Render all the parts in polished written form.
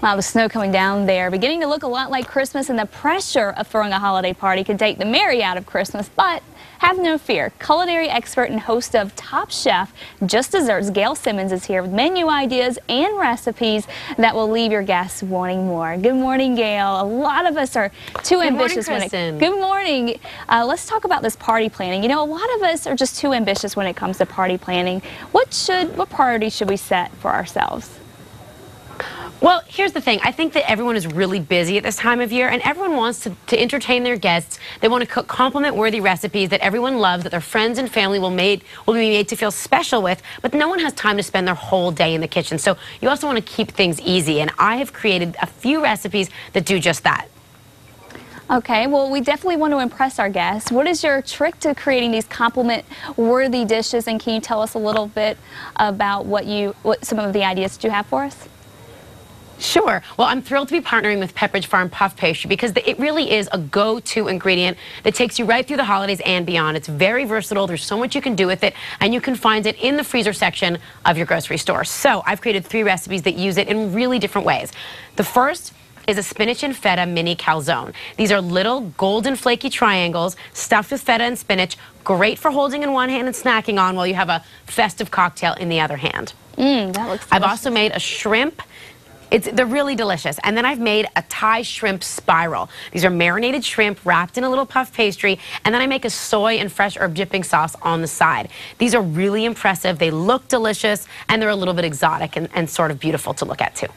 Wow, the snow coming down there, beginning to look a lot like Christmas, and the pressure of throwing a holiday party can take the merry out of Christmas. But have no fear. Culinary expert and host of Top Chef Just Desserts, Gail Simmons, is here with menu ideas and recipes that will leave your guests wanting more. Good morning, Gail. A lot of us are too ambitious when it. Good morning. Let's talk about this party planning. You know, a lot of us are just too ambitious when it comes to party planning. What priorities should we set for ourselves? Well, here's the thing. I think that everyone is really busy at this time of year, and everyone wants to entertain their guests. They want to cook compliment-worthy recipes that everyone loves, that their friends and family will be made to feel special with, but no one has time to spend their whole day in the kitchen. So you also want to keep things easy, and I have created a few recipes that do just that. Okay, well, we definitely want to impress our guests. What is your trick to creating these compliment-worthy dishes, and can you tell us a little bit about what some of the ideas that you have for us? Sure. Well, I'm thrilled to be partnering with Pepperidge Farm Puff Pastry because it really is a go-to ingredient that takes you right through the holidays and beyond. It's very versatile. There's so much you can do with it, and you can find it in the freezer section of your grocery store. So I've created 3 recipes that use it in really different ways. The first is a spinach and feta mini calzone. These are little golden flaky triangles stuffed with feta and spinach, great for holding in one hand and snacking on while you have a festive cocktail in the other hand. That looks delicious. I've also made a shrimp. They're really delicious. And then I've made a Thai shrimp spiral. These are marinated shrimp wrapped in a little puff pastry, and then I make a soy and fresh herb dipping sauce on the side. These are really impressive. They look delicious, and they're a little bit exotic and sort of beautiful to look at too.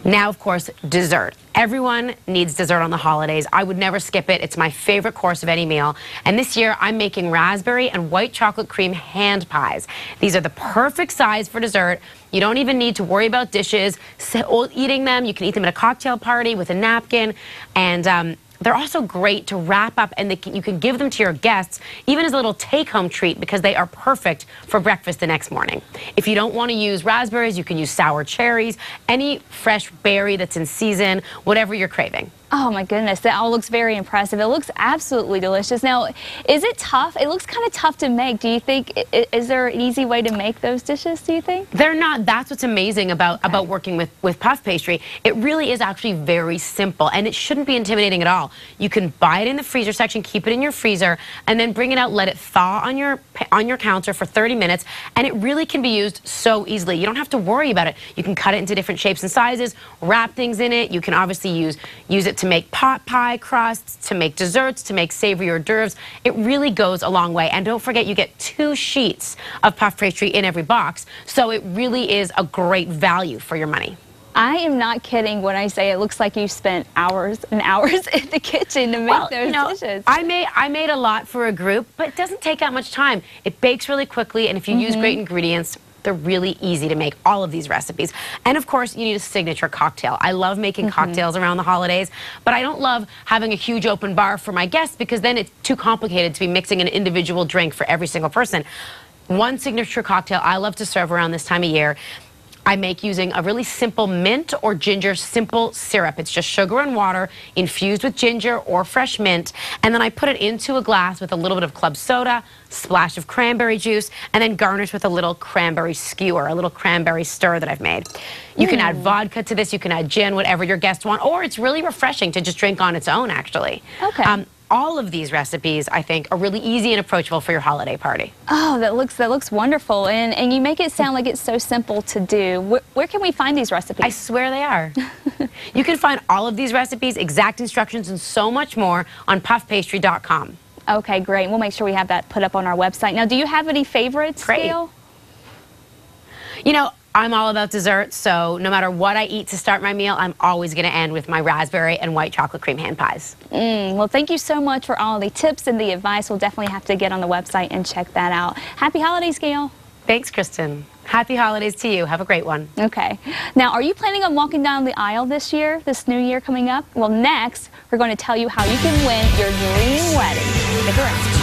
Now, of course, dessert. Everyone needs dessert on the holidays. I would never skip it. It's my favorite course of any meal. And this year, I'm making raspberry and white chocolate cream hand pies. These are the perfect size for dessert. You don't even need to worry about dishes eating them. You can eat them at a cocktail party with a napkin. And they're also great to wrap up, and you can give them to your guests even as a little take-home treat because they are perfect for breakfast the next morning. If you don't want to use raspberries, you can use sour cherries, any fresh berry that's in season, whatever you're craving. Oh my goodness, that all looks very impressive. It looks absolutely delicious. Now, is it tough? It looks kind of tough to make. Do you think, is there an easy way to make those dishes, do you think? They're not. That's what's amazing about working with puff pastry. It really is actually very simple, and it shouldn't be intimidating at all. You can buy it in the freezer section, keep it in your freezer, and then bring it out, let it thaw on your counter for 30 minutes, and it really can be used so easily. You don't have to worry about it. You can cut it into different shapes and sizes, wrap things in it. You can obviously use it to make pot pie crusts, to make desserts, to make savory hors d'oeuvres. It really goes a long way. And don't forget, you get 2 sheets of puff pastry in every box, so it really is a great value for your money. I am not kidding when I say it looks like you spent hours and hours in the kitchen to make those dishes. I made a lot for a group, but it doesn't take that much time. It bakes really quickly, and if you use great ingredients, they're really easy to make, all of these recipes. And of course, you need a signature cocktail. I love making cocktails around the holidays, but I don't love having a huge open bar for my guests because then it's too complicated to be mixing an individual drink for every single person. One signature cocktail I love to serve around this time of year, I make using a really simple mint or ginger simple syrup. It's just sugar and water infused with ginger or fresh mint, and then I put it into a glass with a little bit of club soda, splash of cranberry juice, and then garnish with a little cranberry skewer, a little cranberry stir that I've made. You can add vodka to this, you can add gin, whatever your guests want, or it's really refreshing to just drink on its own, actually. Okay. All of these recipes, I think, are really easy and approachable for your holiday party. Oh, that looks wonderful, and you make it sound like it's so simple to do. Where can we find these recipes? I swear they are. You can find all of these recipes, exact instructions, and so much more on puffpastry.com. Okay, great. We'll make sure we have that put up on our website. Now, do you have any favorites, Gail? You know, I'm all about dessert, so no matter what I eat to start my meal, I'm always going to end with my raspberry and white chocolate cream hand pies. Well, thank you so much for all the tips and the advice. We'll definitely have to get on the website and check that out. Happy holidays, Gail. Thanks, Kristen. Happy holidays to you. Have a great one. Okay. Now, are you planning on walking down the aisle this year, this new year coming up? Well, next, we're going to tell you how you can win your dream wedding. Stick around.